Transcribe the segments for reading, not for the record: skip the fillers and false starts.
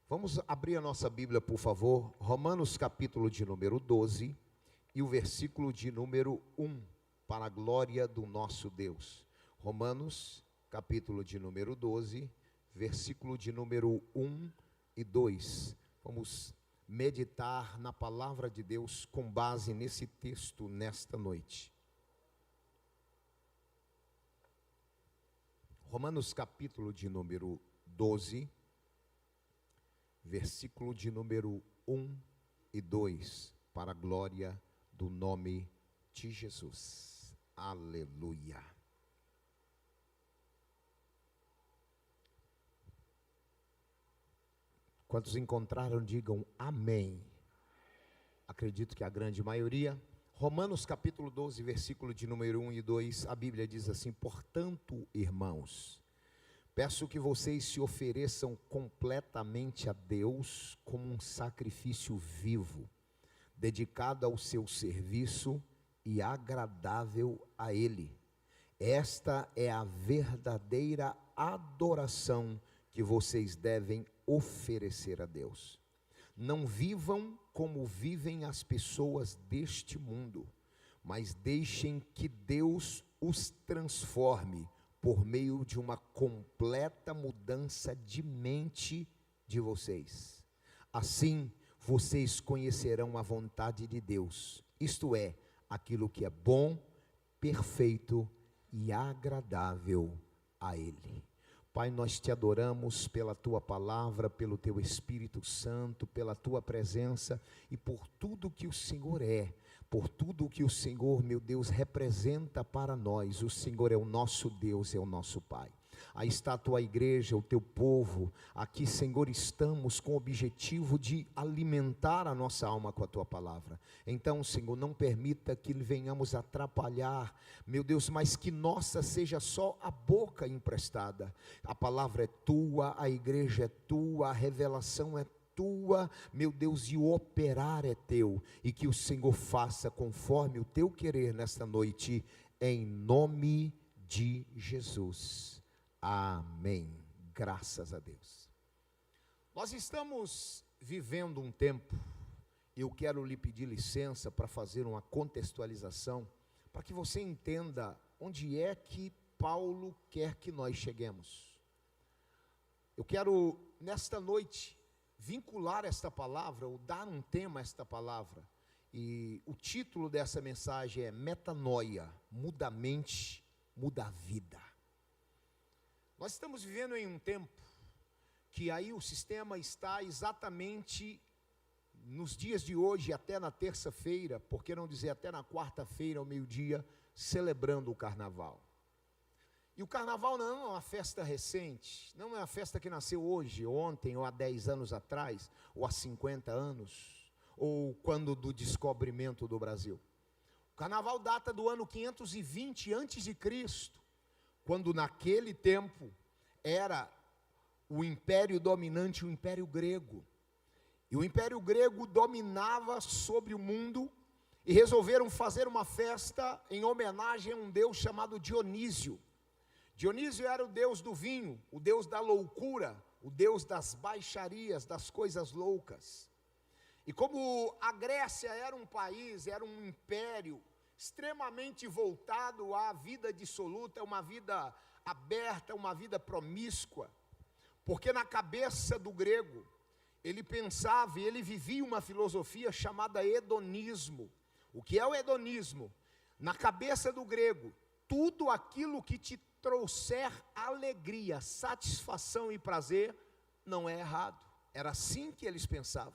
Vamos abrir a nossa Bíblia, por favor, Romanos capítulo de número 12 e o versículo de número 1, para a glória do nosso Deus. Romanos capítulo de número 12, versículo de número 1 e 2. Vamos meditar na palavra de Deus com base nesse texto nesta noite. Romanos capítulo de número 12, versículo de número 1 e 2, para a glória do nome de Jesus. Aleluia. Quantos encontraram, digam amém. Acredito que a grande maioria. Romanos capítulo 12, versículo de número 1 e 2, a Bíblia diz assim: portanto, irmãos, peço que vocês se ofereçam completamente a Deus como um sacrifício vivo, dedicado ao seu serviço e agradável a Ele. Esta é a verdadeira adoração que vocês devem oferecer a Deus. Não vivam como vivem as pessoas deste mundo, mas deixem que Deus os transforme por meio de uma completa mudança de mente de vocês. Assim, vocês conhecerão a vontade de Deus, isto é, aquilo que é bom, perfeito e agradável a Ele. Pai, nós te adoramos pela tua palavra, pelo teu Espírito Santo, pela tua presença e por tudo que o Senhor é, por tudo que o Senhor, meu Deus, representa para nós. O Senhor é o nosso Deus, é o nosso Pai. Aí está a tua igreja, o teu povo. Aqui, Senhor, estamos com o objetivo de alimentar a nossa alma com a tua palavra. Então, Senhor, não permita que venhamos atrapalhar, meu Deus, mas que nossa seja só a boca emprestada. A palavra é tua, a igreja é tua, a revelação é tua, meu Deus, e o operar é teu, e que o Senhor faça conforme o teu querer nesta noite, em nome de Jesus. Amém. Graças a Deus. Nós estamos vivendo um tempo, eu quero lhe pedir licença para fazer uma contextualização, para que você entenda onde é que Paulo quer que nós cheguemos. Eu quero, nesta noite, vincular esta palavra, ou dar um tema a esta palavra, e o título dessa mensagem é Metanoia, muda a mente, muda a vida. Nós estamos vivendo em um tempo que aí o sistema está exatamente nos dias de hoje, até na terça-feira, por que não dizer até na quarta-feira ao meio-dia, celebrando o carnaval. E o carnaval não é uma festa recente, não é uma festa que nasceu hoje, ontem, ou há 10 anos atrás, ou há 50 anos, ou quando do descobrimento do Brasil. O carnaval data do ano 520 a.C., quando naquele tempo era o império dominante, o império grego. E o império grego dominava sobre o mundo, e resolveram fazer uma festa em homenagem a um deus chamado Dionísio. Dionísio era o deus do vinho, o deus da loucura, o deus das baixarias, das coisas loucas. E como a Grécia era um país, era um império extremamente voltado à vida dissoluta, uma vida aberta, uma vida promíscua, porque na cabeça do grego, ele pensava e ele vivia uma filosofia chamada hedonismo. O que é o hedonismo? Na cabeça do grego, tudo aquilo que te trouxer alegria, satisfação e prazer, não é errado. Era assim que eles pensavam.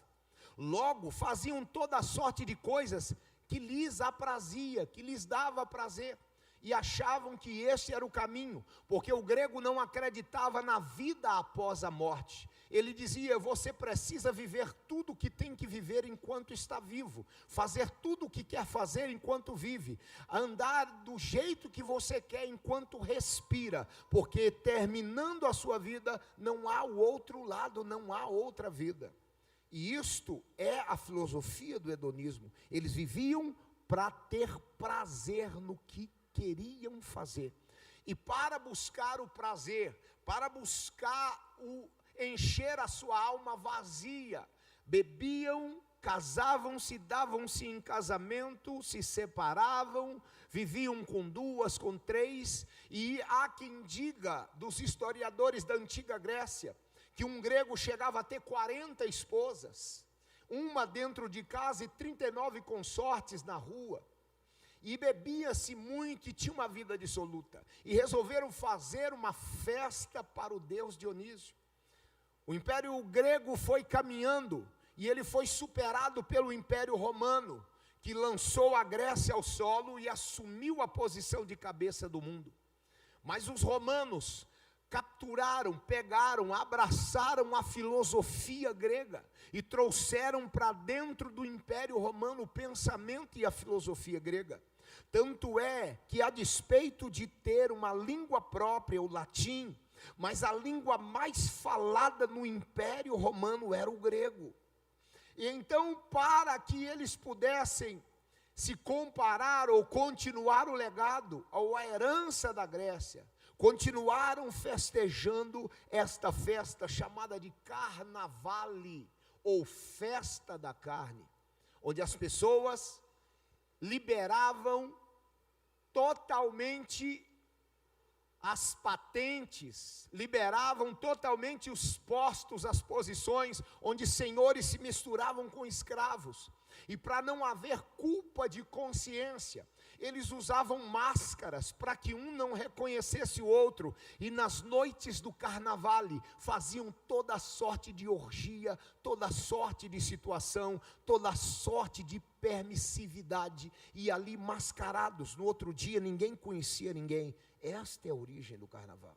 Logo, faziam toda a sorte de coisas que lhes aprazia, que lhes dava prazer, e achavam que esse era o caminho, porque o grego não acreditava na vida após a morte. Ele dizia: você precisa viver tudo o que tem que viver enquanto está vivo, fazer tudo o que quer fazer enquanto vive, andar do jeito que você quer enquanto respira, porque terminando a sua vida, não há o outro lado, não há outra vida. E isto é a filosofia do hedonismo. Eles viviam para ter prazer no que queriam fazer. E para buscar o prazer, para buscar encher a sua alma vazia. Bebiam, casavam-se, davam-se em casamento, se separavam, viviam com 2, com 3, e há quem diga, dos historiadores da antiga Grécia, que um grego chegava a ter 40 esposas, uma dentro de casa e 39 consortes na rua, e bebia-se muito e tinha uma vida dissoluta, e resolveram fazer uma festa para o deus Dionísio. O Império Grego foi caminhando, e ele foi superado pelo Império Romano, que lançou a Grécia ao solo e assumiu a posição de cabeça do mundo. Mas os romanos capturaram, pegaram, abraçaram a filosofia grega e trouxeram para dentro do Império Romano o pensamento e a filosofia grega. Tanto é que, a despeito de ter uma língua própria, o latim, mas a língua mais falada no Império Romano era o grego. E então, para que eles pudessem se comparar ou continuar o legado ou a herança da Grécia, continuaram festejando esta festa chamada de Carnavale, ou Festa da Carne, onde as pessoas liberavam totalmente as patentes, liberavam totalmente os postos, as posições, onde senhores se misturavam com escravos, e para não haver culpa de consciência, eles usavam máscaras, para que um não reconhecesse o outro, e nas noites do carnavale, faziam toda sorte de orgia, toda sorte de situação, toda sorte de permissividade, e ali mascarados, no outro dia ninguém conhecia ninguém. Esta é a origem do carnaval.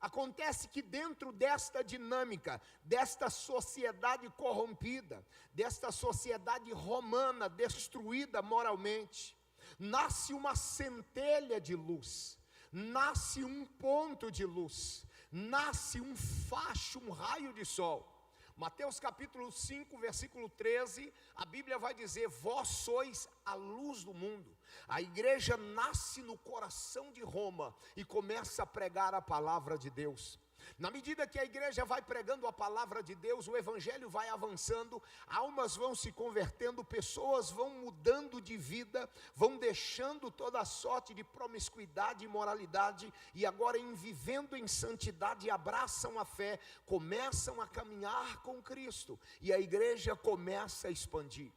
Acontece que dentro desta dinâmica, desta sociedade corrompida, desta sociedade romana destruída moralmente, nasce uma centelha de luz, nasce um ponto de luz, nasce um facho, um raio de sol. Mateus capítulo 5, versículo 13, a Bíblia vai dizer: vós sois a luz do mundo. A igreja nasce no coração de Roma e começa a pregar a palavra de Deus. Na medida que a igreja vai pregando a palavra de Deus, o evangelho vai avançando, almas vão se convertendo, pessoas vão mudando de vida, vão deixando toda sorte de promiscuidade e imoralidade, e agora, vivendo em santidade, abraçam a fé, começam a caminhar com Cristo, e a igreja começa a expandir.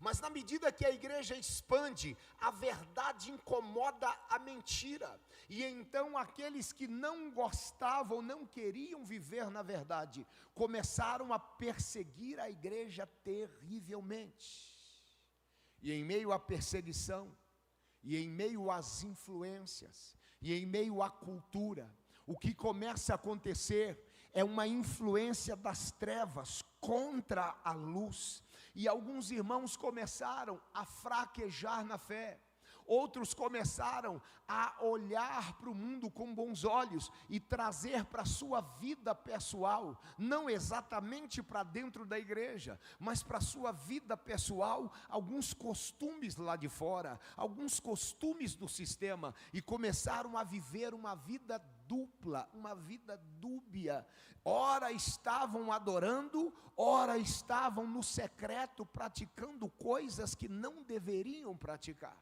Mas na medida que a igreja expande, a verdade incomoda a mentira. E então aqueles que não gostavam, não queriam viver na verdade, começaram a perseguir a igreja terrivelmente. E em meio à perseguição, e em meio às influências, e em meio à cultura, o que começa a acontecer é uma influência das trevas contra a luz. E alguns irmãos começaram a fraquejar na fé, outros começaram a olhar para o mundo com bons olhos e trazer para a sua vida pessoal, não exatamente para dentro da igreja, mas para a sua vida pessoal, alguns costumes lá de fora, alguns costumes do sistema, e começaram a viver uma vida dupla, uma vida dúbia. Ora estavam adorando, ora estavam no secreto praticando coisas que não deveriam praticar.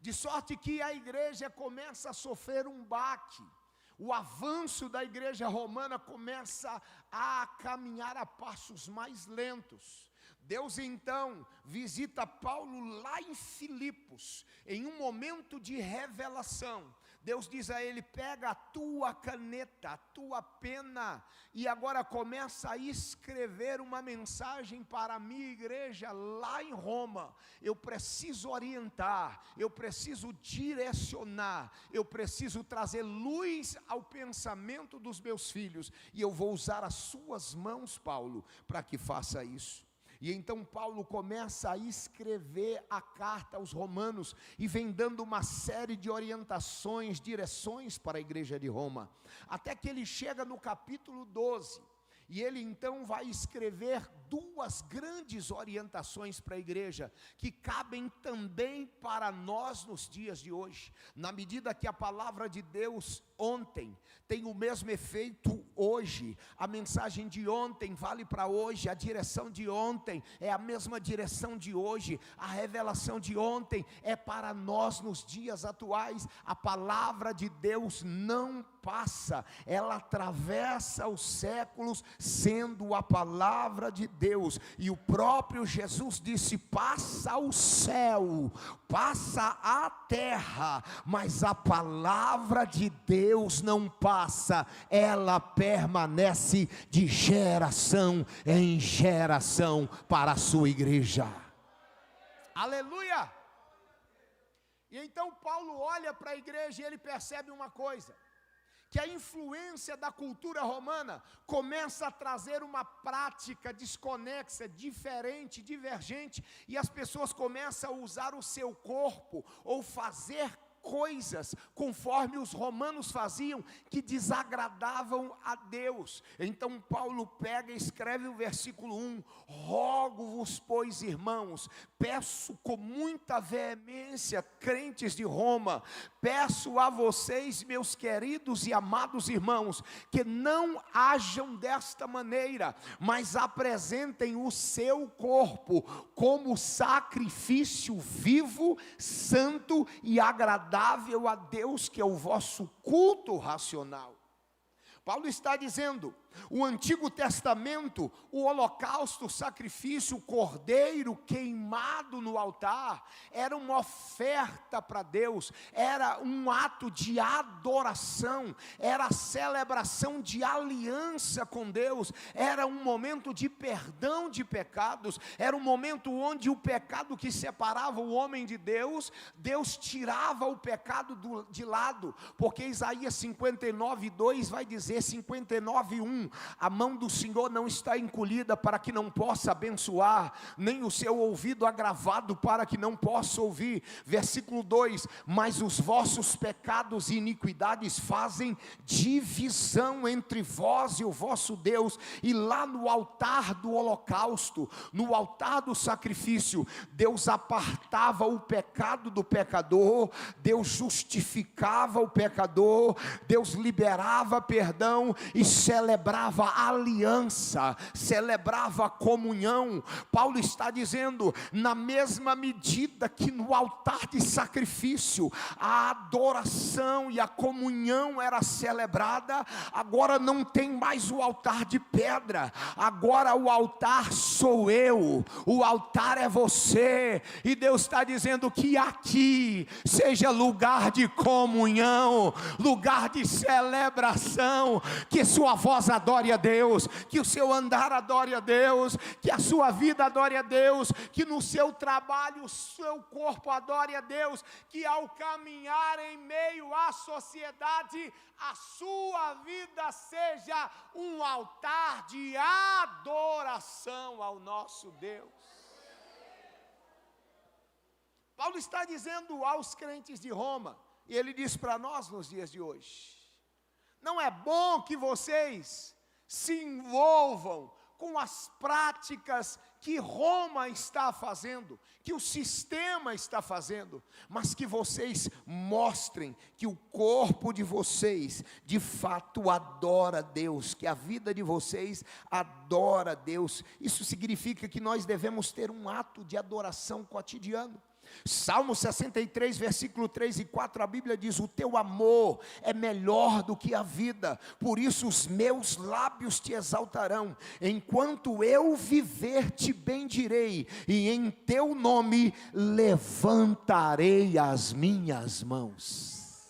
De sorte que a igreja começa a sofrer um baque. O avanço da igreja romana começa a caminhar a passos mais lentos. Deus então visita Paulo lá em Filipos, em um momento de revelação. Deus diz a ele: pega a tua caneta, a tua pena, e agora começa a escrever uma mensagem para a minha igreja lá em Roma. Eu preciso orientar, eu preciso direcionar, eu preciso trazer luz ao pensamento dos meus filhos, e eu vou usar as suas mãos, Paulo, para que faça isso. E então Paulo começa a escrever a carta aos romanos, e vem dando uma série de orientações, direções para a igreja de Roma, até que ele chega no capítulo 12, e ele então vai escrever duas grandes orientações para a igreja, que cabem também para nós nos dias de hoje, na medida que a palavra de Deus ontem tem o mesmo efeito hoje, a mensagem de ontem vale para hoje, a direção de ontem é a mesma direção de hoje, a revelação de ontem é para nós nos dias atuais. A palavra de Deus não passa, ela atravessa os séculos, sendo a palavra de Deus. E o próprio Jesus disse: passa o céu, passa a terra, mas a palavra de Deus não passa, ela permanece de geração em geração para a sua igreja. Aleluia! E então Paulo olha para a igreja e ele percebe uma coisa: que a influência da cultura romana começa a trazer uma prática desconexa, diferente, divergente, e as pessoas começam a usar o seu corpo, ou fazer coisas conforme os romanos faziam, que desagradavam a Deus. Então Paulo pega e escreve o versículo 1: rogo-vos, pois, irmãos, peço com muita veemência, crentes de Roma, peço a vocês, meus queridos e amados irmãos, que não hajam desta maneira, mas apresentem o seu corpo como sacrifício vivo, santo e agradável a Deus, que é o vosso culto racional. Paulo está dizendo: o Antigo Testamento, o holocausto, o sacrifício, o cordeiro queimado no altar, era uma oferta para Deus, era um ato de adoração, era a celebração de aliança com Deus, era um momento de perdão de pecados, era um momento onde o pecado que separava o homem de Deus, Deus tirava o pecado de lado, porque Isaías 59:2 vai dizer, 59:1, a mão do Senhor não está encolhida para que não possa abençoar, nem o seu ouvido agravado para que não possa ouvir. Versículo 2: mas os vossos pecados e iniquidades fazem divisão entre vós e o vosso Deus. E lá no altar do holocausto, no altar do sacrifício, Deus apartava o pecado do pecador, Deus justificava o pecador, Deus liberava perdão e celebrava aliança, celebrava comunhão. Paulo está dizendo: na mesma medida que no altar de sacrifício a adoração e a comunhão era celebrada, agora não tem mais o altar de pedra, agora o altar sou eu, o altar é você. E Deus está dizendo que aqui seja lugar de comunhão, lugar de celebração, que sua voz adore a Deus, que o seu andar adore a Deus, que a sua vida adore a Deus, que no seu trabalho o seu corpo adore a Deus, que ao caminhar em meio à sociedade, a sua vida seja um altar de adoração ao nosso Deus. Paulo está dizendo aos crentes de Roma, e ele diz para nós nos dias de hoje: não é bom que vocês se envolvam com as práticas que Roma está fazendo, que o sistema está fazendo, mas que vocês mostrem que o corpo de vocês de fato adora Deus, que a vida de vocês adora Deus. Isso significa que nós devemos ter um ato de adoração cotidiano. Salmo 63, versículo 3 e 4, a Bíblia diz: o teu amor é melhor do que a vida, por isso os meus lábios te exaltarão. Enquanto eu viver te bendirei, e em teu nome levantarei as minhas mãos.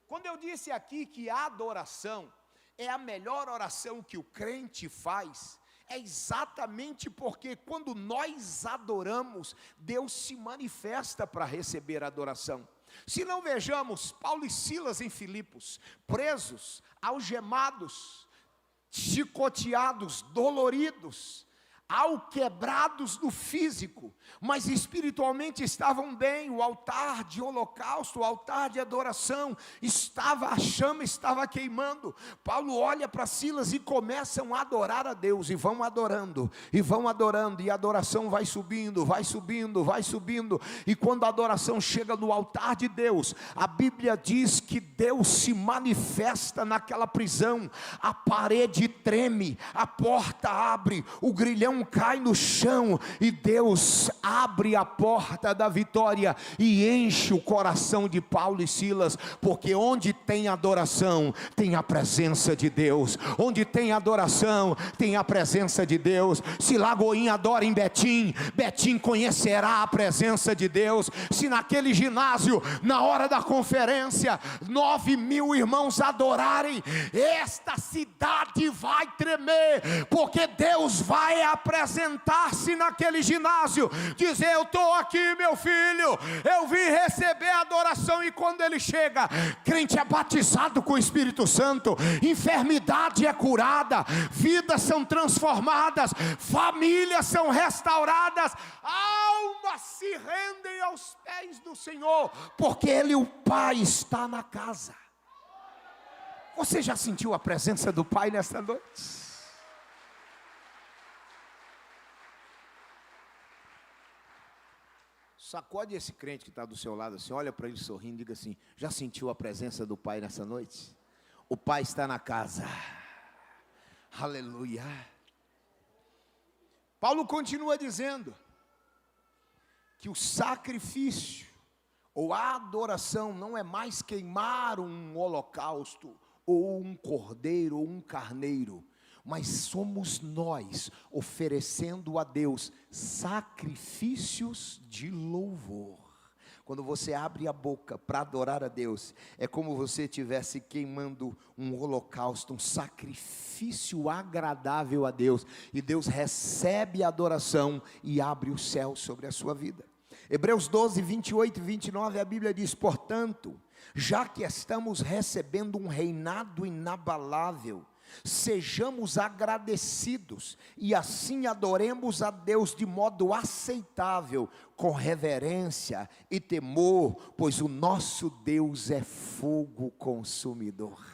Quando eu disse aqui que a adoração é a melhor oração que o crente faz, é exatamente porque quando nós adoramos, Deus se manifesta para receber a adoração. Se não, vejamos Paulo e Silas em Filipos, presos, algemados, chicoteados, doloridos. alquebrados no físico, mas espiritualmente estavam bem. O altar de holocausto, o altar de adoração, a chama estava queimando. Paulo olha para Silas e começam a adorar a Deus, e vão adorando, e a adoração vai subindo, e quando a adoração chega no altar de Deus, a Bíblia diz que Deus se manifesta naquela prisão, a parede treme, a porta abre, o grilhão cai no chão, e Deus abre a porta da vitória e enche o coração de Paulo e Silas, porque onde tem adoração, tem a presença de Deus. Onde tem adoração, tem a presença de Deus. Se Lagoinha adora em Betim, Betim conhecerá a presença de Deus. Se naquele ginásio, na hora da conferência, 9.000 irmãos adorarem, esta cidade vai tremer, porque Deus vai apresentar-se naquele ginásio, dizer: eu estou aqui, meu filho, eu vim receber a adoração. E quando ele chega, crente é batizado com o Espírito Santo, enfermidade é curada, vidas são transformadas, famílias são restauradas, almas se rendem aos pés do Senhor, porque Ele, o Pai, está na casa. Você já sentiu a presença do Pai nesta noite? Sacode esse crente que está do seu lado assim, olha para ele sorrindo e diga assim: já sentiu a presença do Pai nessa noite? O Pai está na casa. Aleluia. Paulo continua dizendo que o sacrifício ou a adoração não é mais queimar um holocausto, ou um cordeiro, ou um carneiro, mas somos nós oferecendo a Deus sacrifícios de louvor. Quando você abre a boca para adorar a Deus, é como você estivesse queimando um holocausto, um sacrifício agradável a Deus, e Deus recebe a adoração e abre o céu sobre a sua vida. Hebreus 12, 28 e 29, a Bíblia diz: portanto, já que estamos recebendo um reinado inabalável, sejamos agradecidos, e assim adoremos a Deus de modo aceitável, com reverência e temor, pois o nosso Deus é fogo consumidor.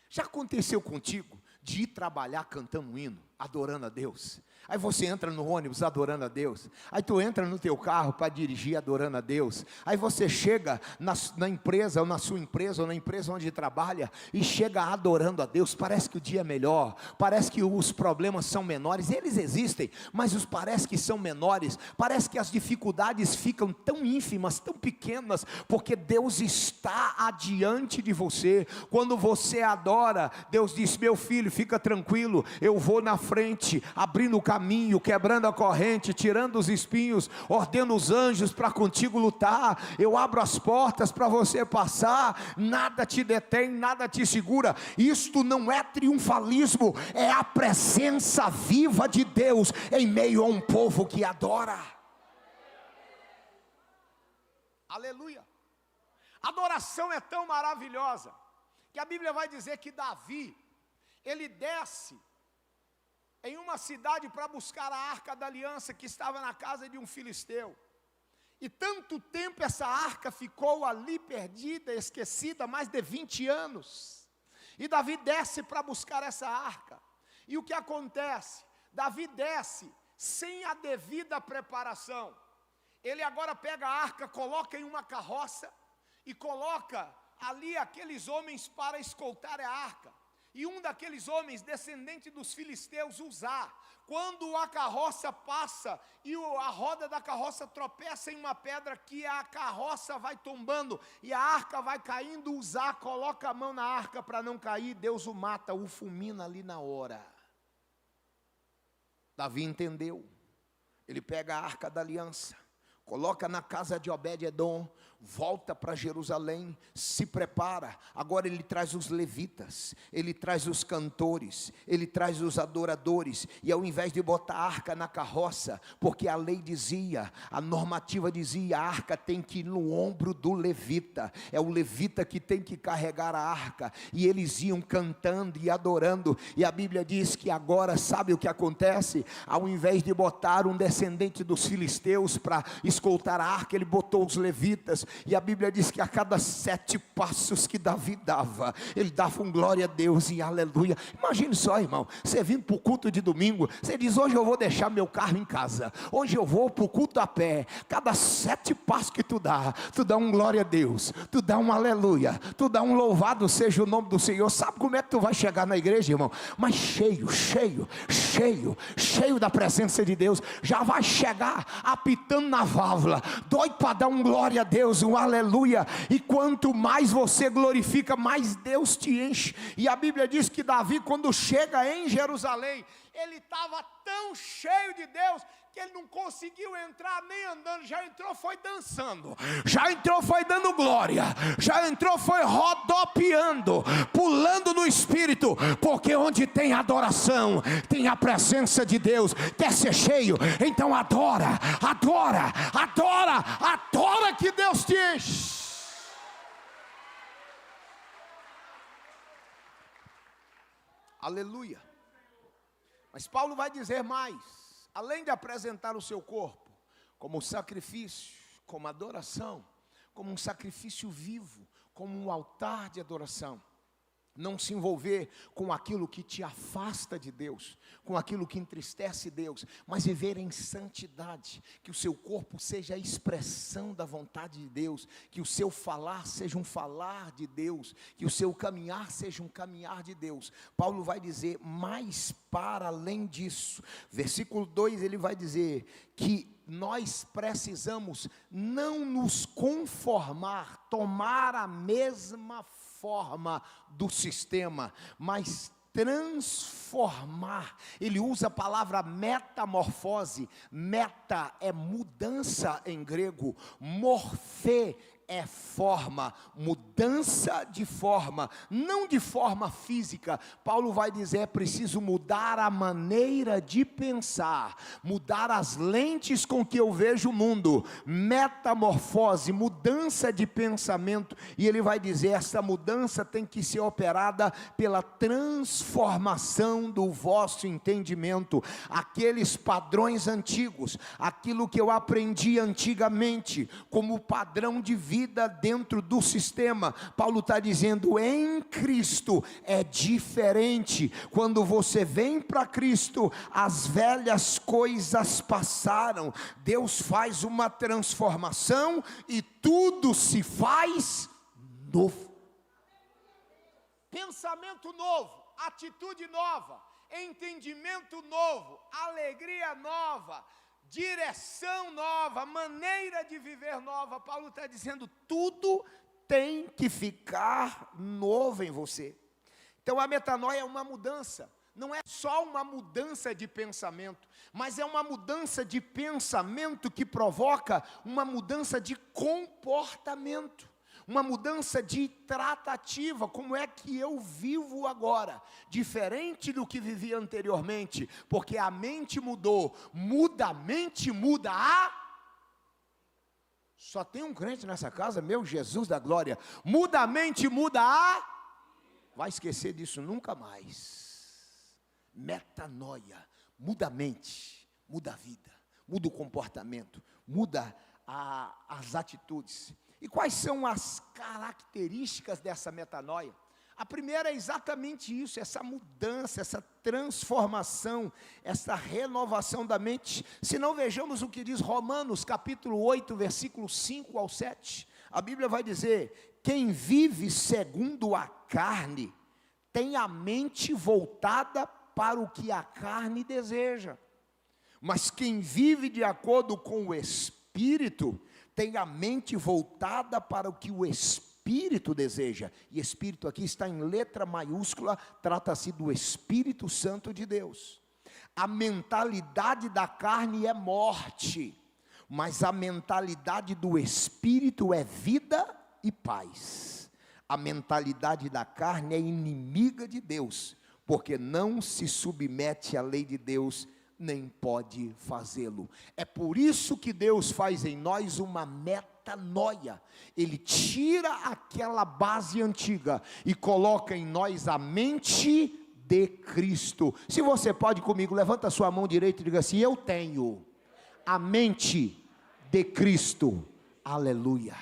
Já aconteceu contigo de ir trabalhar cantando um hino, adorando a Deus? Aí você entra no ônibus adorando a Deus, aí tu entra no teu carro para dirigir adorando a Deus, aí você chega na empresa, ou na sua empresa, ou na empresa onde trabalha, e chega adorando a Deus. Parece que o dia é melhor, parece que os problemas são menores, eles existem, mas parece que são menores, parece que as dificuldades ficam tão ínfimas, tão pequenas, porque Deus está adiante de você. Quando você adora, Deus diz: meu filho, fica tranquilo, eu vou na frente, abrindo o caminho, quebrando a corrente, tirando os espinhos, ordeno os anjos para contigo lutar, eu abro as portas para você passar, nada te detém, nada te segura. Isto não é triunfalismo, é a presença viva de Deus em meio a um povo que adora. Aleluia. Adoração é tão maravilhosa, que a Bíblia vai dizer que Davi, ele desce em uma cidade para buscar a arca da aliança, que estava na casa de um filisteu, e tanto tempo essa arca ficou ali perdida, esquecida, mais de 20 anos, e Davi desce para buscar essa arca, e o que acontece? Davi desce sem a devida preparação. Ele agora pega a arca, coloca em uma carroça, e coloca ali aqueles homens para escoltar a arca. E um daqueles homens, descendente dos filisteus, Uzá, quando a carroça passa e a roda da carroça tropeça em uma pedra, que a carroça vai tombando e a arca vai caindo, Uzá coloca a mão na arca para não cair, Deus o mata, o fulmina ali na hora. Davi entendeu, ele pega a arca da aliança, coloca na casa de Obed-edom. volta para Jerusalém, se prepara. Agora ele traz os levitas, ele traz os cantores, ele traz os adoradores. E ao invés de botar a arca na carroça, porque a lei dizia, a normativa dizia, a arca tem que ir no ombro do levita. É o levita que tem que carregar a arca. E eles iam cantando e adorando. E a Bíblia diz que agora, sabe o que acontece? Ao invés de botar um descendente dos filisteus para escoltar a arca, ele botou os levitas. E a Bíblia diz que a cada 7 passos que Davi dava, ele dava um glória a Deus e aleluia. Imagine só, irmão, você vindo para o culto de domingo, você diz, hoje eu vou deixar meu carro em casa, hoje eu vou para o culto a pé. Cada 7 passos que tu dá um glória a Deus, tu dá um aleluia, tu dá um louvado seja o nome do Senhor. Sabe como é que tu vai chegar na igreja, irmão? Mas cheio da presença de Deus. Já vai chegar apitando na válvula, doido para dar um glória a Deus, um aleluia. E quanto mais você glorifica, mais Deus te enche. E a Bíblia diz que Davi, quando chega em Jerusalém, ele estava tão cheio de Deus que ele não conseguiu entrar nem andando. Já entrou, foi dançando, já entrou, foi dando glória, já entrou, foi rodopiando, pulando no Espírito, porque onde tem adoração, tem a presença de Deus. Quer ser cheio? Então adora que Deus te enche. Aleluia. Mas Paulo vai dizer mais. Além de apresentar o seu corpo como sacrifício, como adoração, como um sacrifício vivo, como um altar de adoração, não se envolver com aquilo que te afasta de Deus, com aquilo que entristece Deus, mas viver em santidade, que o seu corpo seja a expressão da vontade de Deus, que o seu falar seja um falar de Deus, que o seu caminhar seja um caminhar de Deus. Paulo vai dizer, mais para além disso, versículo 2 ele vai dizer que nós precisamos não nos conformar, tomar a mesma forma do sistema, mas transformar. Ele usa a palavra metamorfose. Meta é mudança em grego, morfê é forma, mudança de forma, não de forma física. Paulo vai dizer, é preciso mudar a maneira de pensar, mudar as lentes com que eu vejo o mundo. Metamorfose, mudança de pensamento. E ele vai dizer, essa mudança tem que ser operada pela transformação do vosso entendimento. Aqueles padrões antigos, aquilo que eu aprendi antigamente como padrão de vida dentro do sistema, Paulo está dizendo, em Cristo é diferente. Quando você vem para Cristo, as velhas coisas passaram, Deus faz uma transformação e tudo se faz novo. Pensamento novo, atitude nova, entendimento novo, alegria nova, direção nova, maneira de viver nova. Paulo está dizendo, tudo tem que ficar novo em você. Então a metanoia é uma mudança, não é só uma mudança de pensamento, mas é uma mudança de pensamento que provoca uma mudança de comportamento, uma mudança de tratativa. Como é que eu vivo agora, diferente do que vivia anteriormente, porque a mente mudou. Muda a mente, muda a... Só tem um crente nessa casa, meu Jesus da glória. Muda a mente, muda a... Vai esquecer disso nunca mais. Metanoia, muda a mente, muda a vida, muda o comportamento, muda as atitudes. E quais são as características dessa metanoia? A primeira é exatamente isso, essa mudança, essa transformação, essa renovação da mente. Se não, vejamos o que diz Romanos capítulo 8, versículo 5 ao 7. A Bíblia vai dizer, quem vive segundo a carne, tem a mente voltada para o que a carne deseja. Mas quem vive de acordo com o Espírito, tem a mente voltada para o que o Espírito deseja. E Espírito aqui está em letra maiúscula, trata-se do Espírito Santo de Deus. A mentalidade da carne é morte, Mas a mentalidade do Espírito é vida e paz. A mentalidade da carne é inimiga de Deus, porque não se submete à lei de Deus, nem pode fazê-lo. É por isso que Deus faz em nós uma metanoia. Ele tira aquela base antiga e coloca em nós a mente de Cristo. Se você pode comigo, levanta a sua mão direita e diga assim: eu tenho a mente de Cristo. Aleluia.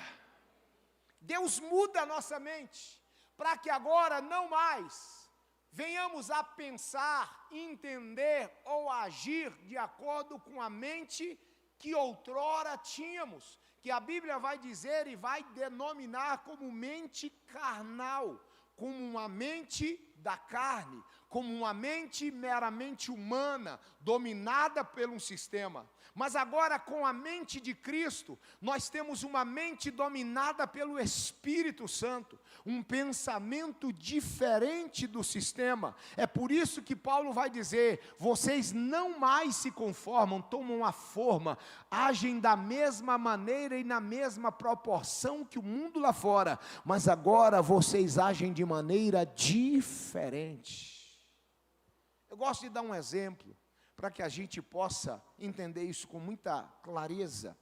Deus muda a nossa mente, para que agora não mais venhamos a pensar, entender ou agir de acordo com a mente que outrora tínhamos, que a Bíblia vai dizer e vai denominar como mente carnal, como uma mente da carne, como uma mente meramente humana, dominada por um sistema. Mas agora, com a mente de Cristo, nós temos uma mente dominada pelo Espírito Santo, um pensamento diferente do sistema. É por isso que Paulo vai dizer: vocês não mais se conformam, tomam a forma, agem da mesma maneira e na mesma proporção que o mundo lá fora, mas agora vocês agem de maneira diferente. Eu gosto de dar um exemplo, para que a gente possa entender isso com muita clareza.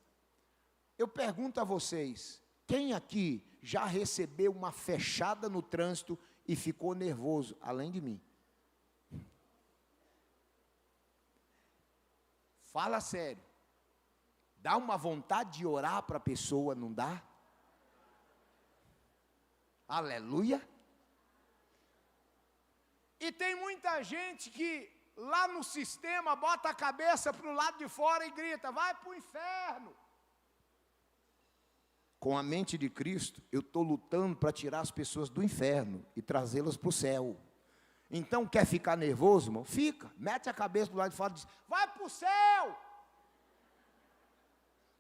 Eu pergunto a vocês: quem aqui já recebeu uma fechada no trânsito e ficou nervoso, além de mim? Fala sério. Dá uma vontade de orar para a pessoa, não dá? Aleluia. E tem muita gente que lá no sistema bota a cabeça para o lado de fora e grita: vai para o inferno. Com a mente de Cristo, eu estou lutando para tirar as pessoas do inferno e trazê-las para o céu. Então, quer ficar nervoso, irmão? Fica, mete a cabeça do lado de fora e diz: vai para o céu.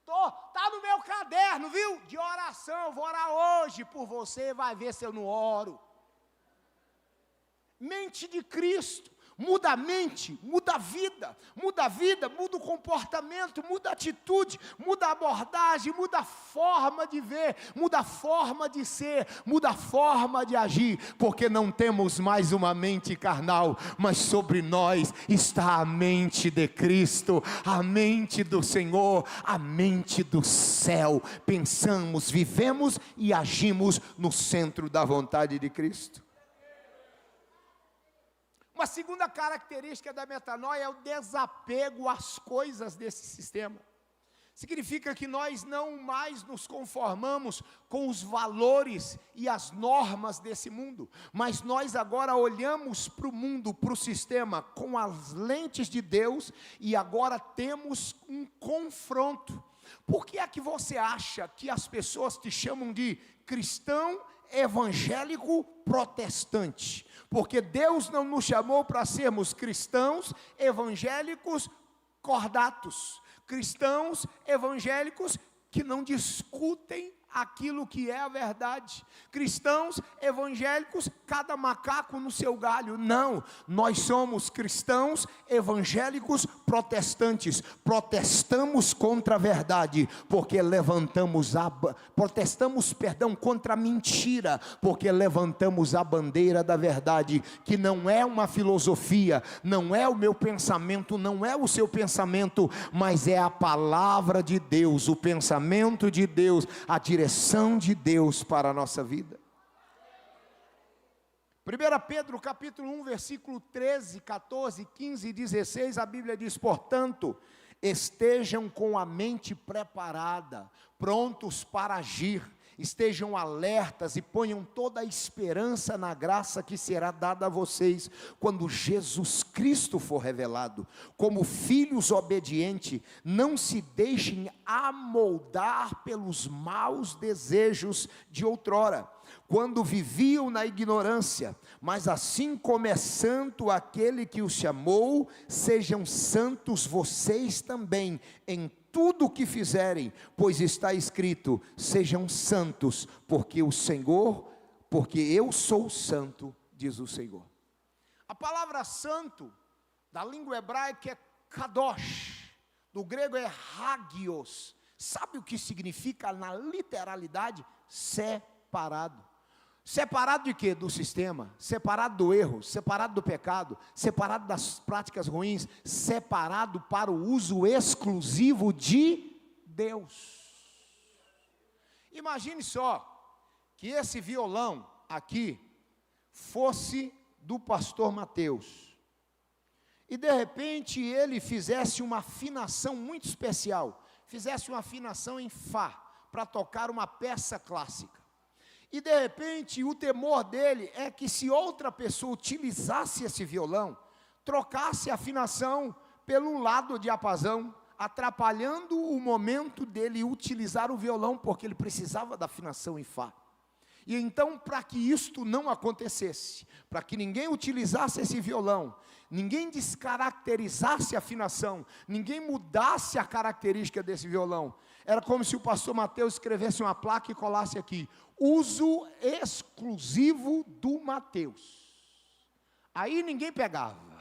Está no meu caderno, viu? De oração, vou orar hoje por você, vai ver se eu não oro. Mente de Cristo. Muda a mente, muda a vida, muda o comportamento, muda a atitude, muda a abordagem, muda a forma de ver, muda a forma de ser, muda a forma de agir, porque não temos mais uma mente carnal, mas sobre nós está a mente de Cristo, a mente do Senhor, a mente do céu. Pensamos, vivemos e agimos no centro da vontade de Cristo. Uma segunda característica da metanoia é o desapego às coisas desse sistema. Significa que nós não mais nos conformamos com os valores e as normas desse mundo, mas nós agora olhamos para o mundo, para o sistema, com as lentes de Deus, e agora temos um confronto. Por que é que você acha que as pessoas te chamam de cristão evangélico protestante? Porque Deus não nos chamou para sermos cristãos evangélicos cordatos, cristãos evangélicos que não discutem aquilo que é a verdade, cristãos evangélicos, cada macaco no seu galho. Não, nós somos cristãos evangélicos protestantes, protestamos contra a verdade, porque protestamos contra a mentira, porque levantamos a bandeira da verdade, que não é uma filosofia, não é o meu pensamento, não é o seu pensamento, mas é a palavra de Deus, o pensamento de Deus, a direção de Deus para a nossa vida. 1 Pedro capítulo 1, versículo 13, 14, 15 e 16, a Bíblia diz: portanto, estejam com a mente preparada, prontos para agir, estejam alertas e ponham toda a esperança na graça que será dada a vocês, quando Jesus Cristo for revelado. Como filhos obedientes, não se deixem amoldar pelos maus desejos de outrora, quando viviam na ignorância, mas assim como é santo aquele que os chamou, sejam santos vocês também em tudo o que fizerem, pois está escrito: sejam santos, porque eu sou santo, diz o Senhor. A palavra santo, da língua hebraica, é kadosh, Do grego é hagios. Sabe o que significa na literalidade? Separado. Separado de quê? Do sistema, separado do erro, separado do pecado, separado das práticas ruins, separado para o uso exclusivo de Deus. Imagine só, que esse violão aqui fosse do pastor Mateus, e de repente ele fizesse uma afinação muito especial, fizesse uma afinação em Fá, para tocar uma peça clássica. E de repente o temor dele é que se outra pessoa utilizasse esse violão, trocasse a afinação pelo lado diapasão, atrapalhando o momento dele utilizar o violão, porque ele precisava da afinação em Fá. E então, para que isto não acontecesse, para que ninguém utilizasse esse violão, ninguém descaracterizasse a afinação, ninguém mudasse a característica desse violão, era como se o pastor Mateus escrevesse uma placa e colasse aqui: uso exclusivo do Mateus. Aí ninguém pegava,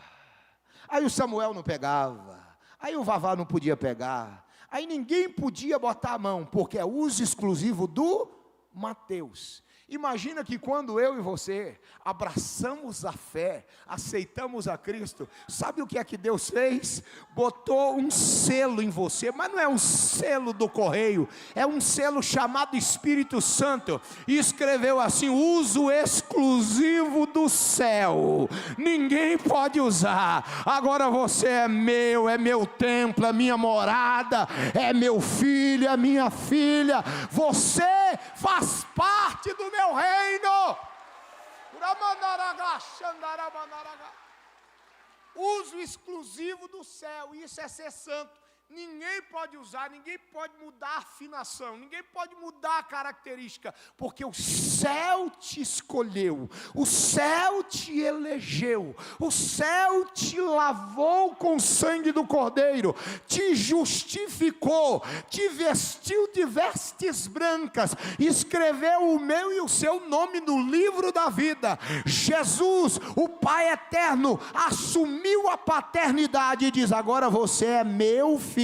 aí o Samuel não pegava, aí o Vavá não podia pegar, aí ninguém podia botar a mão, porque é uso exclusivo do Mateus. Imagina que quando eu e você abraçamos a fé, aceitamos a Cristo, sabe o que é que Deus fez? Botou um selo em você, mas não é um selo do correio, é um selo chamado Espírito Santo, e escreveu assim: uso exclusivo do céu, ninguém pode usar, agora você é meu templo, é minha morada, é meu filho, é minha filha, você faz parte do meu reino. Uso exclusivo do céu, isso é ser santo. Ninguém pode usar, ninguém pode mudar a afinação, ninguém pode mudar a característica, porque o céu te escolheu, o céu te elegeu, o céu te lavou com o sangue do Cordeiro, te justificou, te vestiu de vestes brancas, escreveu o meu e o seu nome no livro da vida. Jesus, o Pai eterno, assumiu a paternidade e diz: agora você é meu filho.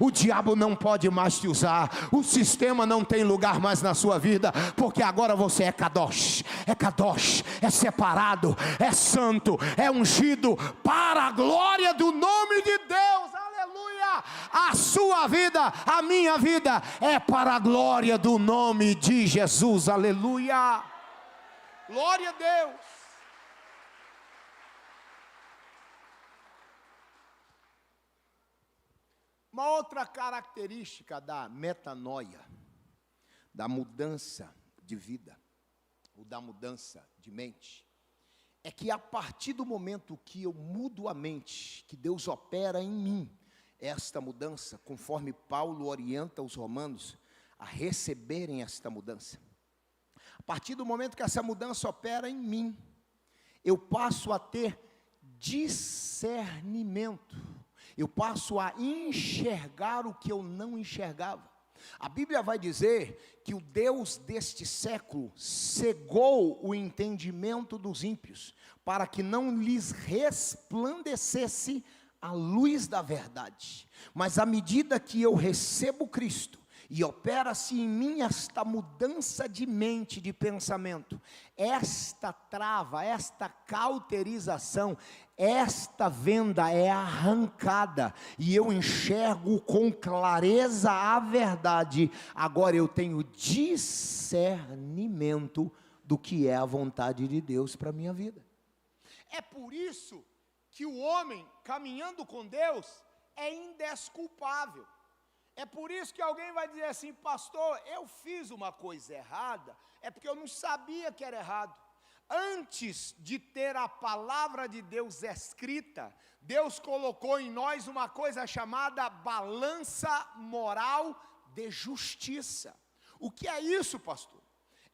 O diabo não pode mais te usar, o sistema não tem lugar mais na sua vida, porque agora você é kadosh, é separado, é santo, é ungido para a glória do nome de Deus. Aleluia! A sua vida, a minha vida é para a glória do nome de Jesus. Aleluia! Glória a Deus! Uma outra característica da metanoia, da mudança de vida, ou da mudança de mente, é que a partir do momento que eu mudo a mente, que Deus opera em mim esta mudança, conforme Paulo orienta os romanos a receberem esta mudança. A partir do momento que essa mudança opera em mim, eu passo a ter discernimento. Eu passo a enxergar o que eu não enxergava. A Bíblia vai dizer que o Deus deste século cegou o entendimento dos ímpios, para que não lhes resplandecesse a luz da verdade. Mas à medida que eu recebo Cristo, e opera-se em mim esta mudança de mente, de pensamento, esta trava, esta cauterização, esta venda é arrancada, e eu enxergo com clareza a verdade. Agora eu tenho discernimento do que é a vontade de Deus para a minha vida. É por isso que o homem, caminhando com Deus, é indesculpável. É por isso que alguém vai dizer assim: pastor, eu fiz uma coisa errada, é porque eu não sabia que era errado. Antes de ter a palavra de Deus escrita, Deus colocou em nós uma coisa chamada balança moral de justiça. O que é isso, pastor?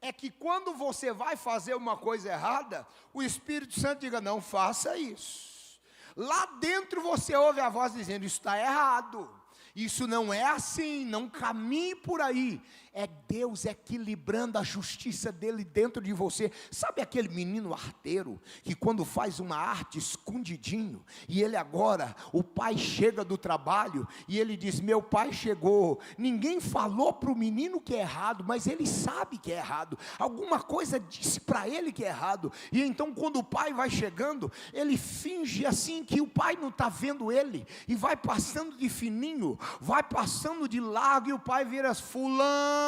É que quando você vai fazer uma coisa errada, o Espírito Santo diga: não faça isso. Lá dentro você ouve a voz dizendo: isso está errado. Isso não é assim, não caminhe por aí. É Deus equilibrando a justiça dele dentro de você. Sabe aquele menino arteiro que quando faz uma arte escondidinho, e ele agora, o pai chega do trabalho e ele diz: meu pai chegou. Ninguém falou para o menino que é errado, mas ele sabe que é errado. Alguma coisa disse para ele que é errado. E então quando o pai vai chegando, ele finge assim que o pai não está vendo ele, e vai passando de fininho, vai passando de largo, e o pai vira: fulano.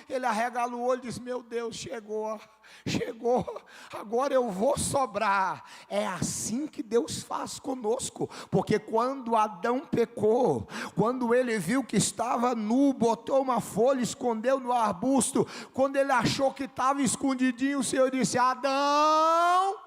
Ele arregala o olho e diz: meu Deus, chegou, agora eu vou sobrar. É assim que Deus faz conosco, porque quando Adão pecou, quando ele viu que estava nu, botou uma folha, escondeu no arbusto, quando ele achou que estava escondidinho, o Senhor disse: Adão.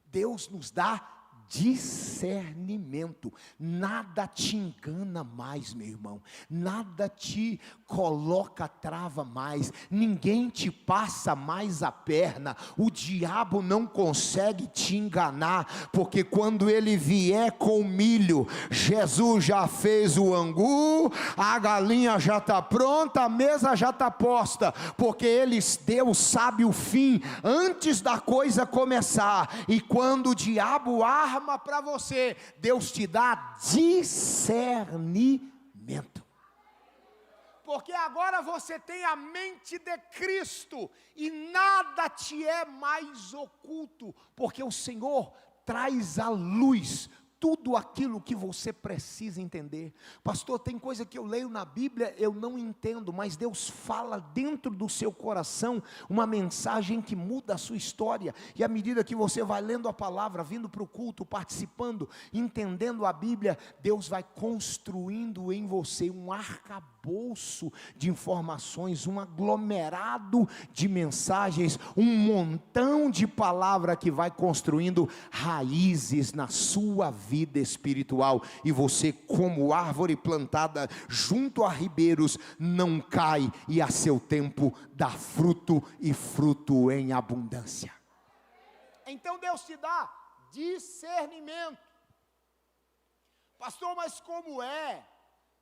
Deus nos dá discernimento. Nada te engana mais, meu irmão. Nada te coloca trava mais. Ninguém te passa mais a perna. O diabo não consegue te enganar, porque quando ele vier com milho, Jesus já fez o angu, a galinha já está pronta, a mesa já está posta, porque Deus sabe o fim antes da coisa começar. E quando o diabo arma para você, Deus te dá discernimento, porque agora você tem a mente de Cristo, e nada te é mais oculto, porque o Senhor traz à luz tudo aquilo que você precisa entender. Pastor, tem coisa que eu leio na Bíblia, eu não entendo, mas Deus fala dentro do seu coração uma mensagem que muda a sua história. E à medida que você vai lendo a palavra, vindo para o culto, participando, entendendo a Bíblia, Deus vai construindo em você um arcabouço de informações, um aglomerado de mensagens, um montão de palavra que vai construindo raízes na sua vida espiritual, e você, como árvore plantada junto a ribeiros, não cai, e a seu tempo dá fruto, e fruto em abundância. Então Deus te dá discernimento. Pastor, mas como é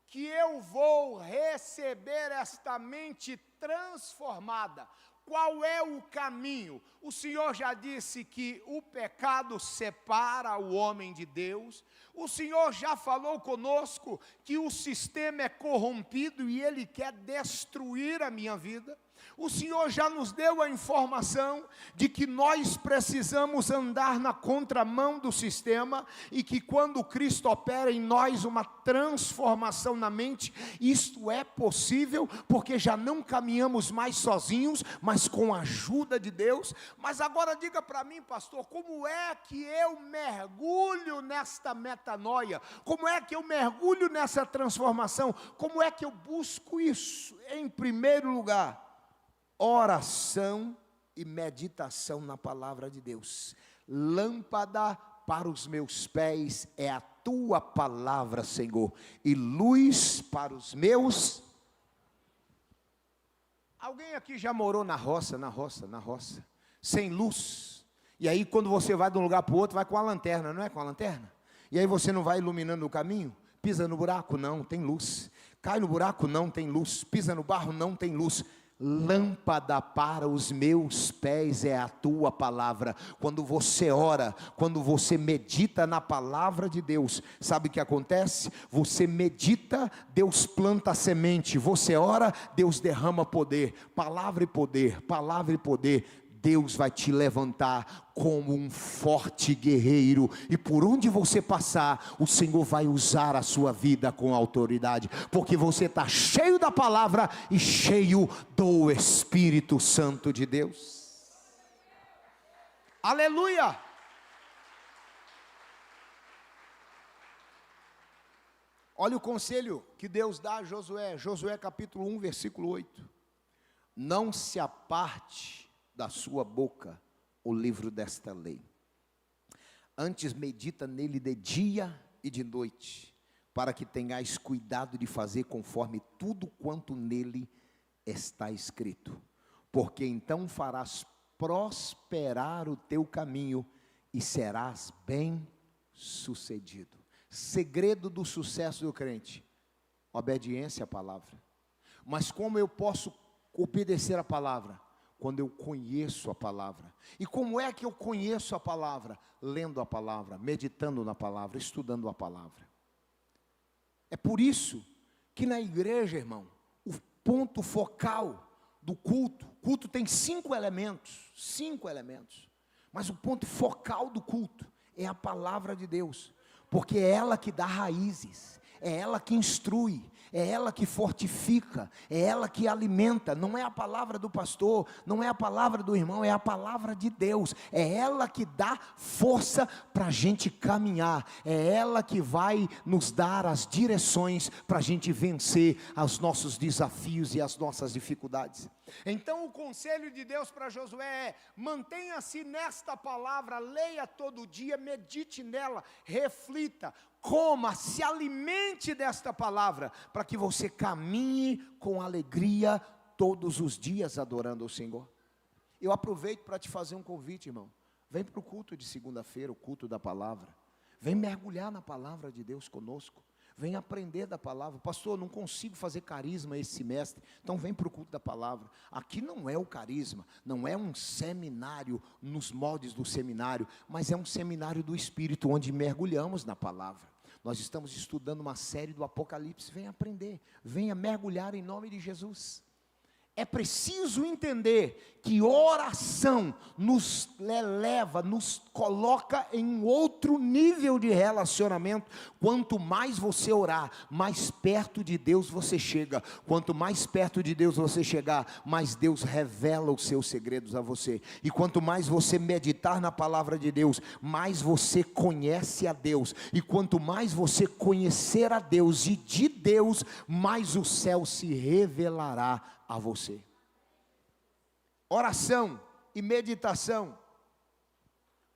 que eu vou receber esta mente transformada? Qual é o caminho? O Senhor já disse que o pecado separa o homem de Deus. O Senhor já falou conosco que o sistema é corrompido e Ele quer destruir a minha vida. O Senhor já nos deu a informação de que nós precisamos andar na contramão do sistema, e que quando Cristo opera em nós uma transformação na mente, isto é possível, porque já não caminhamos mais sozinhos, mas com a ajuda de Deus. Mas agora diga para mim, pastor, como é que eu mergulho nesta metanoia? Como é que eu mergulho nessa transformação? Como é que eu busco isso? Em primeiro lugar, oração e meditação na palavra de Deus. Lâmpada para os meus pés é a tua palavra, Senhor, e luz para os meus. Alguém aqui já morou na roça, sem luz? E aí quando você vai de um lugar para o outro, vai com a lanterna, não é com a lanterna? E aí você não vai iluminando o caminho? Pisa no buraco, não, tem luz. Cai no buraco, não, tem luz. Pisa no barro, não, tem luz. Lâmpada para os meus pés é a tua palavra. Quando você ora, quando você medita na palavra de Deus, sabe o que acontece? Você medita, Deus planta a semente. Você ora, Deus derrama poder. Palavra e poder, palavra e poder. Deus vai te levantar como um forte guerreiro, e por onde você passar, o Senhor vai usar a sua vida com autoridade, porque você está cheio da palavra e cheio do Espírito Santo de Deus. Aleluia! Olha o conselho que Deus dá a Josué, Josué capítulo 1, versículo 8. Não se aparte da sua boca o livro desta lei, antes medita nele de dia e de noite, para que tenhais cuidado de fazer conforme tudo quanto nele está escrito, porque então farás prosperar o teu caminho e serás bem sucedido. Segredo do sucesso do crente: obediência à palavra. Mas como eu posso obedecer a palavra? Quando eu conheço a palavra. E como é que eu conheço a palavra? Lendo a palavra, meditando na palavra, estudando a palavra. É por isso que na igreja, irmão, o ponto focal do culto tem 5 elementos, mas o ponto focal do culto é a palavra de Deus, porque é ela que dá raízes, é ela que instrui, é ela que fortifica, é ela que alimenta. Não é a palavra do pastor, não é a palavra do irmão, é a palavra de Deus. É ela que dá força para a gente caminhar, é ela que vai nos dar as direções para a gente vencer os nossos desafios e as nossas dificuldades. Então o conselho de Deus para Josué é: mantenha-se nesta palavra, leia todo dia, medite nela, reflita, coma, se alimente desta palavra, para que você caminhe com alegria todos os dias adorando o Senhor. Eu aproveito para te fazer um convite, irmão. Vem para o culto de segunda-feira, o culto da palavra. Vem mergulhar na palavra de Deus conosco. Vem aprender da palavra. Pastor, não consigo fazer carisma esse semestre. Então vem para o culto da palavra. Aqui não é o carisma, não é um seminário nos moldes do seminário, mas é um seminário do Espírito, onde mergulhamos na palavra. Nós estamos estudando uma série do Apocalipse. Venha aprender, venha mergulhar em nome de Jesus. É preciso entender que oração nos eleva, nos coloca em um outro nível de relacionamento. Quanto mais você orar, mais perto de Deus você chega. Quanto mais perto de Deus você chegar, mais Deus revela os seus segredos a você. E quanto mais você meditar na palavra de Deus, mais você conhece a Deus. E quanto mais você conhecer a Deus e de Deus, mais o céu se revelará a você. Oração e meditação.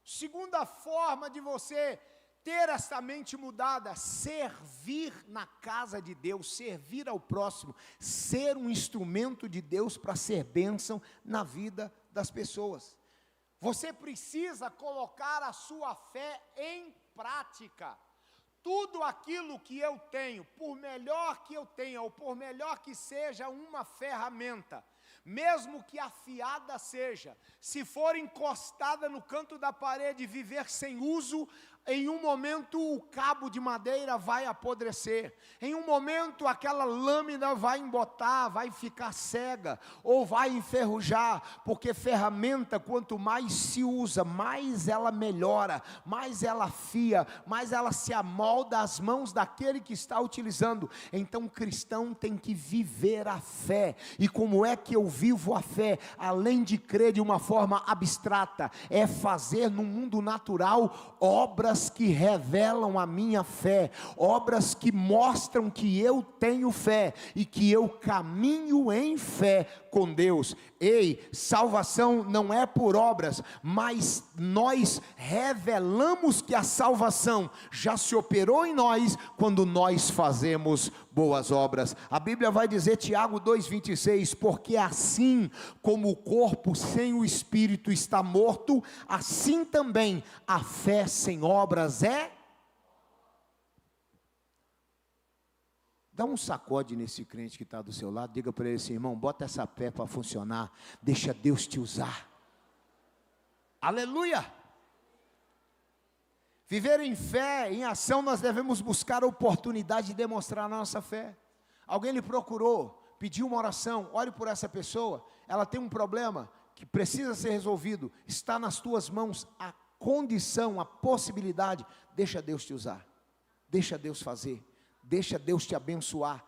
Segunda forma de você ter essa mente mudada: servir na casa de Deus, servir ao próximo, ser um instrumento de Deus para ser bênção na vida das pessoas. Você precisa colocar a sua fé em prática. Tudo aquilo que eu tenho, por melhor que eu tenha, ou por melhor que seja uma ferramenta, mesmo que afiada seja, se for encostada no canto da parede e viver sem uso, em um momento o cabo de madeira vai apodrecer, em um momento aquela lâmina vai embotar, vai ficar cega, ou vai enferrujar, porque ferramenta, quanto mais se usa, mais ela melhora, mais ela afia, mais ela se amolda às mãos daquele que está utilizando. Então o cristão tem que viver a fé. E como é que eu vivo a fé? Além de crer de uma forma abstrata, é fazer no mundo natural obras que revelam a minha fé, obras que mostram que eu tenho fé e que eu caminho em fé com Deus. Ei, salvação não é por obras, mas nós revelamos que a salvação já se operou em nós quando nós fazemos boas obras. A Bíblia vai dizer, Tiago 2,26, porque assim como o corpo sem o espírito está morto, assim também a fé sem obras é... Dá um sacode nesse crente que está do seu lado, diga para ele assim: irmão, bota essa fé para funcionar, deixa Deus te usar. Aleluia! Viver em fé, em ação, nós devemos buscar a oportunidade de demonstrar a nossa fé. Alguém lhe procurou, pediu uma oração, ore por essa pessoa, ela tem um problema que precisa ser resolvido, está nas tuas mãos a condição, a possibilidade, deixa Deus te usar, deixa Deus fazer. Deixa Deus te abençoar.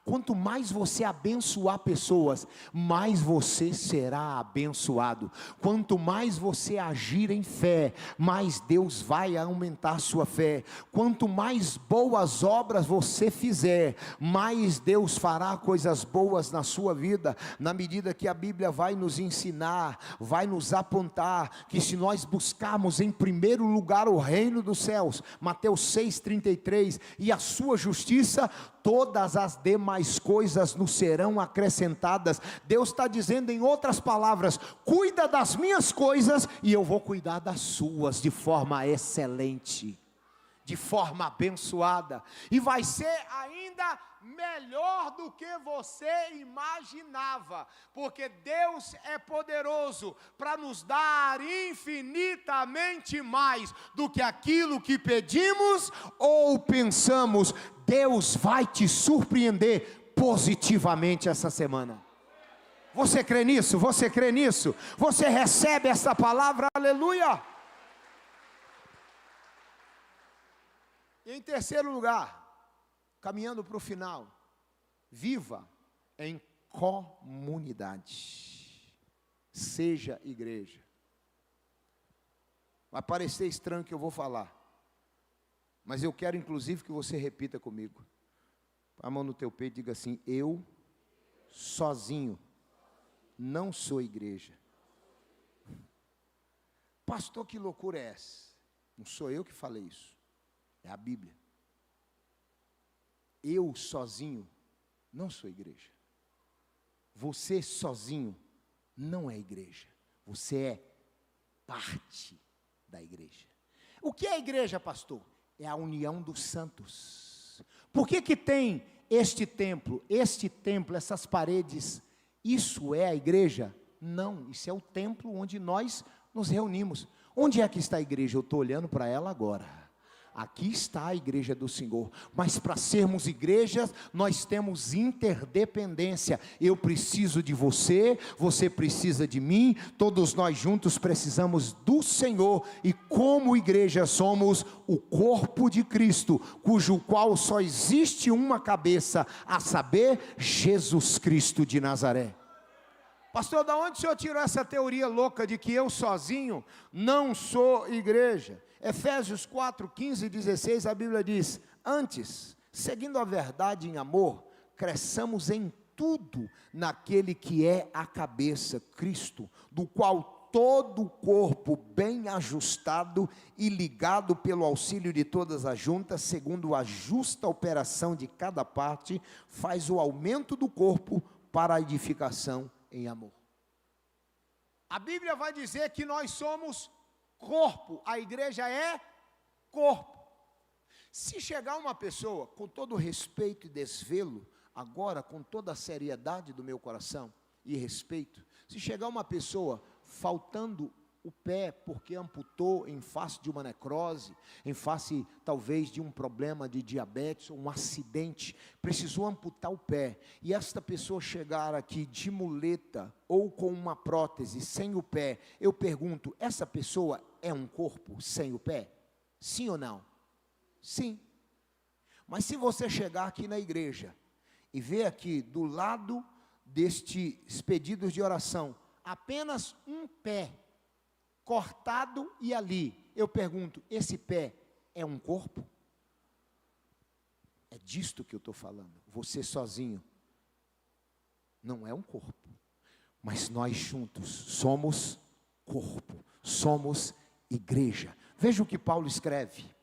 Quanto mais você abençoar pessoas, mais você será abençoado. Quanto mais você agir em fé, mais Deus vai aumentar sua fé. Quanto mais boas obras você fizer, mais Deus fará coisas boas na sua vida, na medida que a Bíblia vai nos ensinar, vai nos apontar, que se nós buscarmos em primeiro lugar o reino dos céus, Mateus 6,33, e a sua justiça, todas as demais coisas nos serão acrescentadas. Deus está dizendo, em outras palavras: cuida das minhas coisas e eu vou cuidar das suas de forma excelente. de forma abençoada, e vai ser ainda melhor do que você imaginava, porque Deus é poderoso para nos dar infinitamente mais do que aquilo que pedimos ou pensamos. Deus vai te surpreender positivamente essa semana. Você crê nisso? Você crê nisso? Você recebe essa palavra? Aleluia! E em terceiro lugar, caminhando para o final, viva em comunidade. Seja igreja. Vai parecer estranho o que eu vou falar, mas eu quero inclusive que você repita comigo. Põe a mão no teu peito e diga assim: eu sozinho não sou igreja. Pastor, que loucura é essa? Não sou eu que falei isso, é a Bíblia. Eu sozinho não sou igreja. Você sozinho não é igreja. Você é parte da igreja. O que é a igreja, pastor? É a união dos santos. Por que tem este templo, essas paredes? Isso é a igreja? Não, isso é o templo onde nós nos reunimos. Onde é que está a igreja? Eu estou olhando para ela agora. Aqui está a igreja do Senhor, mas para sermos igrejas, nós temos interdependência. Eu preciso de você, você precisa de mim, todos nós juntos precisamos do Senhor, e como igreja somos o corpo de Cristo, cujo qual só existe uma cabeça, a saber, Jesus Cristo de Nazaré. Pastor, de onde o senhor tirou essa teoria louca de que eu sozinho não sou igreja? Efésios 4, 15 e 16, a Bíblia diz: antes, seguindo a verdade em amor, cresçamos em tudo naquele que é a cabeça, Cristo, do qual todo o corpo bem ajustado e ligado pelo auxílio de todas as juntas, segundo a justa operação de cada parte, faz o aumento do corpo para a edificação em amor. A Bíblia vai dizer que nós somos corpo, a igreja é corpo. Se chegar uma pessoa, com todo respeito e desvelo, agora com toda a seriedade do meu coração e respeito, se chegar uma pessoa faltando o pé porque amputou em face de uma necrose, em face talvez de um problema de diabetes ou um acidente, precisou amputar o pé, e esta pessoa chegar aqui de muleta ou com uma prótese sem o pé, eu pergunto: essa pessoa é um corpo sem o pé? Sim ou não? Sim. Mas se você chegar aqui na igreja e ver aqui do lado destes pedidos de oração apenas um pé cortado, e ali eu pergunto: esse pé é um corpo? É disto que eu estou falando. Você sozinho não é um corpo, mas nós juntos somos corpo, somos igreja. Veja o que Paulo escreve.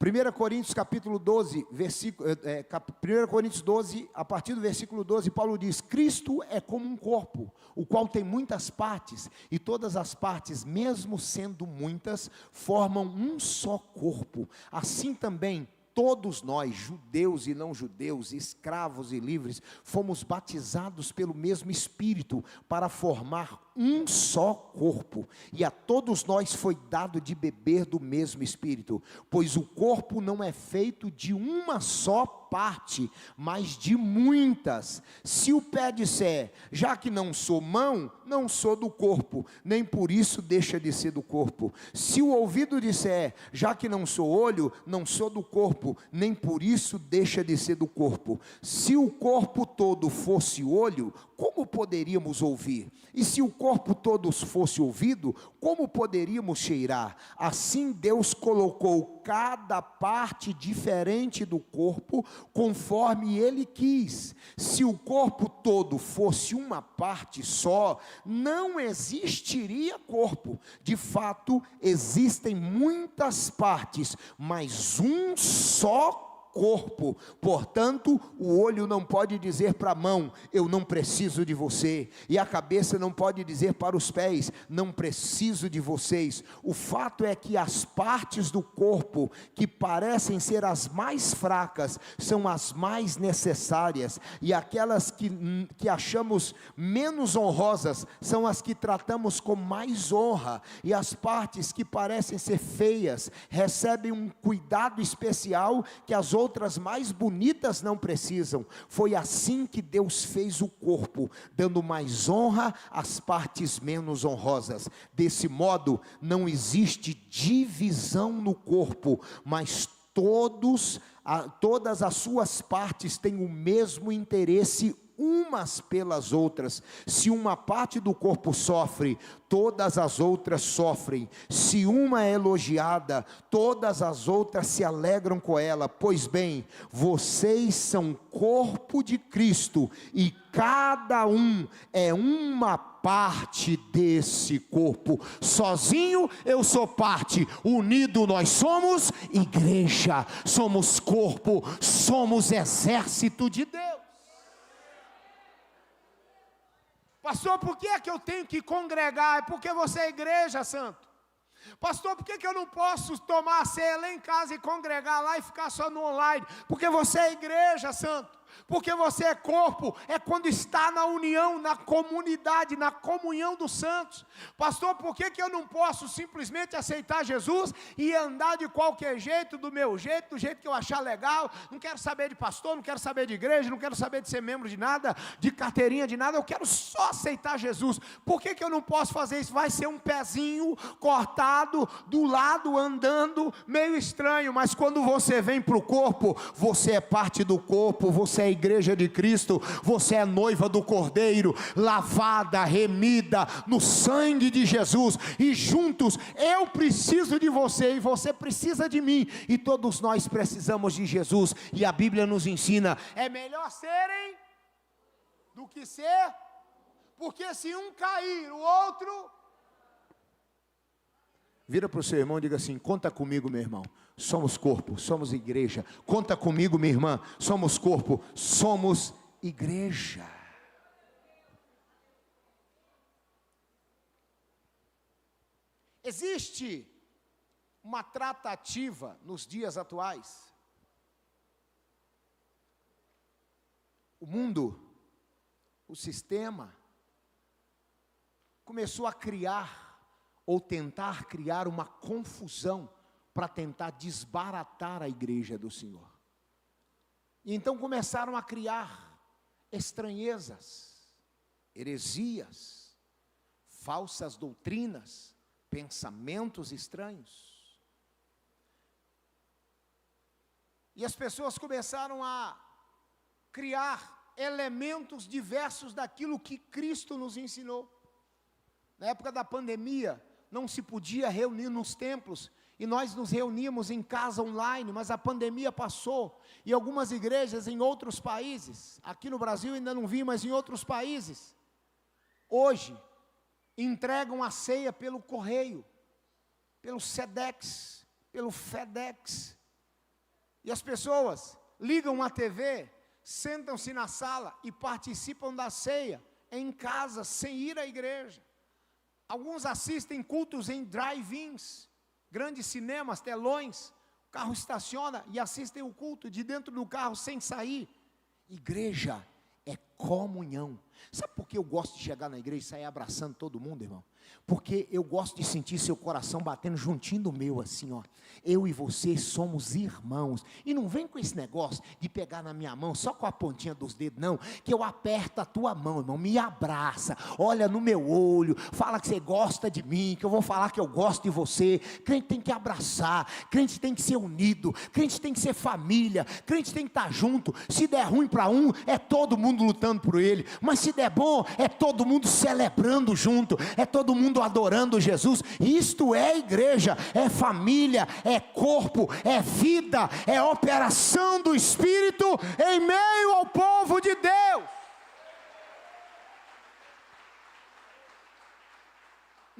1 Coríntios capítulo 12, 1 Coríntios 12, a partir do versículo 12, Paulo diz: Cristo é como um corpo, o qual tem muitas partes, e todas as partes, mesmo sendo muitas, formam um só corpo. Assim também, todos nós, judeus e não judeus, escravos e livres, fomos batizados pelo mesmo Espírito, para formar um só corpo, e a todos nós foi dado de beber do mesmo Espírito, pois o corpo não é feito de uma só parte, mas de muitas. Se o pé disser: já que não sou mão, não sou do corpo, nem por isso deixa de ser do corpo. Se o ouvido disser: já que não sou olho, não sou do corpo, nem por isso deixa de ser do corpo. Se o corpo todo fosse olho, como poderíamos ouvir? E se o corpo todo fosse ouvido, como poderíamos cheirar? Assim Deus colocou cada parte diferente do corpo, conforme Ele quis. Se o corpo todo fosse uma parte só, não existiria corpo. De fato, existem muitas partes, mas um só corpo. Portanto, o olho não pode dizer para a mão: eu não preciso de você, e a cabeça não pode dizer para os pés: não preciso de vocês. O fato é que as partes do corpo que parecem ser as mais fracas são as mais necessárias, e aquelas que achamos menos honrosas são as que tratamos com mais honra, e as partes que parecem ser feias recebem um cuidado especial que as outras mais bonitas não precisam. Foi assim que Deus fez o corpo, dando mais honra às partes menos honrosas. Desse modo, não existe divisão no corpo, mas todas as suas partes têm o mesmo interesse umas pelas outras. Se uma parte do corpo sofre, todas as outras sofrem. Se uma é elogiada, todas as outras se alegram com ela. Pois bem, vocês são corpo de Cristo, e cada um é uma parte desse corpo. Sozinho eu sou parte, unido nós somos igreja, somos corpo, somos exército de Deus. Pastor, por que é que eu tenho que congregar? É porque você é igreja, santo. Pastor, por que eu não posso tomar a ceia lá em casa e congregar lá e ficar só no online? Porque você é igreja, santo. Porque você é corpo, é quando está na união, na comunidade, na comunhão dos santos. Pastor, por que eu não posso simplesmente aceitar Jesus e andar de qualquer jeito, do meu jeito, do jeito que eu achar legal? Não quero saber de pastor, não quero saber de igreja, não quero saber de ser membro de nada, de carteirinha de nada, eu quero só aceitar Jesus. Por que eu não posso fazer isso? Vai ser um pezinho cortado, do lado, andando, meio estranho, mas quando você vem para o corpo, você é parte do corpo, você é igreja de Cristo, você é noiva do Cordeiro, lavada, remida no sangue de Jesus, e juntos eu preciso de você, e você precisa de mim, e todos nós precisamos de Jesus, e a Bíblia nos ensina, é melhor serem do que ser, porque se um cair, o outro... Vira para o seu irmão e diga assim: conta comigo, meu irmão, somos corpo, somos igreja. Conta comigo, minha irmã, somos corpo, somos igreja. Existe uma tratativa nos dias atuais. O mundo, o sistema, começou a criar ou tentar criar uma confusão para tentar desbaratar a igreja do Senhor. E então começaram a criar estranhezas, heresias, falsas doutrinas, pensamentos estranhos. E as pessoas começaram a criar elementos diversos daquilo que Cristo nos ensinou. Na época da pandemia, não se podia reunir nos templos, e nós nos reuníamos em casa online, mas a pandemia passou, e algumas igrejas em outros países, aqui no Brasil ainda não vi, mas em outros países, hoje, entregam a ceia pelo correio, pelo Sedex, pelo FedEx, e as pessoas ligam a TV, sentam-se na sala e participam da ceia, em casa, sem ir à igreja. Alguns assistem cultos em drive-ins, grandes cinemas, telões, o carro estaciona e assistem o culto de dentro do carro sem sair. Igreja é comunhão. Sabe por que eu gosto de chegar na igreja e sair abraçando todo mundo, irmão? Porque eu gosto de sentir seu coração batendo juntinho do meu, assim, ó. Eu e você somos irmãos. E não vem com esse negócio de pegar na minha mão só com a pontinha dos dedos, não. Que eu aperto a tua mão, irmão, me abraça, olha no meu olho, fala que você gosta de mim, que eu vou falar que eu gosto de você. Crente tem que abraçar, crente tem que ser unido, crente tem que ser família, crente tem que estar junto. Se der ruim para um, é todo mundo lutando por ele. Mas se der bom, é todo mundo celebrando junto, é todo mundo adorando Jesus. Isto é igreja, é família, é corpo, é vida, é operação do Espírito em meio ao povo de Deus.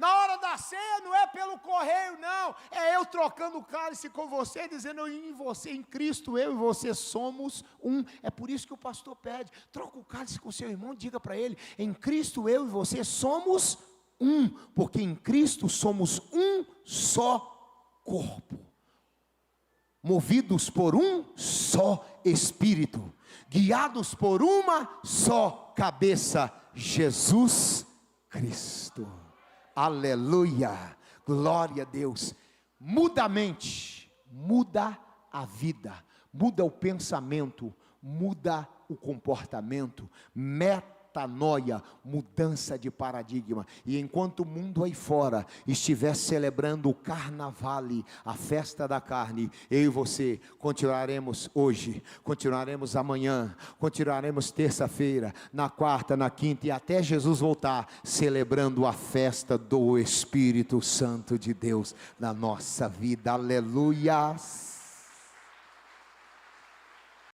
Na hora da ceia não é pelo correio, não. É eu trocando o cálice com você, dizendo em você, em Cristo, eu e você somos um. É por isso que o pastor pede, troca o cálice com seu irmão, diga para ele, em Cristo eu e você somos um, porque em Cristo somos um só corpo, movidos por um só Espírito, guiados por uma só cabeça, Jesus Cristo. Aleluia, glória a Deus. Muda a mente, muda a vida, muda o pensamento, muda o comportamento, metanoia, mudança de paradigma. E enquanto o mundo aí fora estiver celebrando o carnaval, a festa da carne, eu e você continuaremos hoje, continuaremos amanhã, continuaremos terça-feira, na quarta, na quinta e até Jesus voltar, celebrando a festa do Espírito Santo de Deus na nossa vida. Aleluia.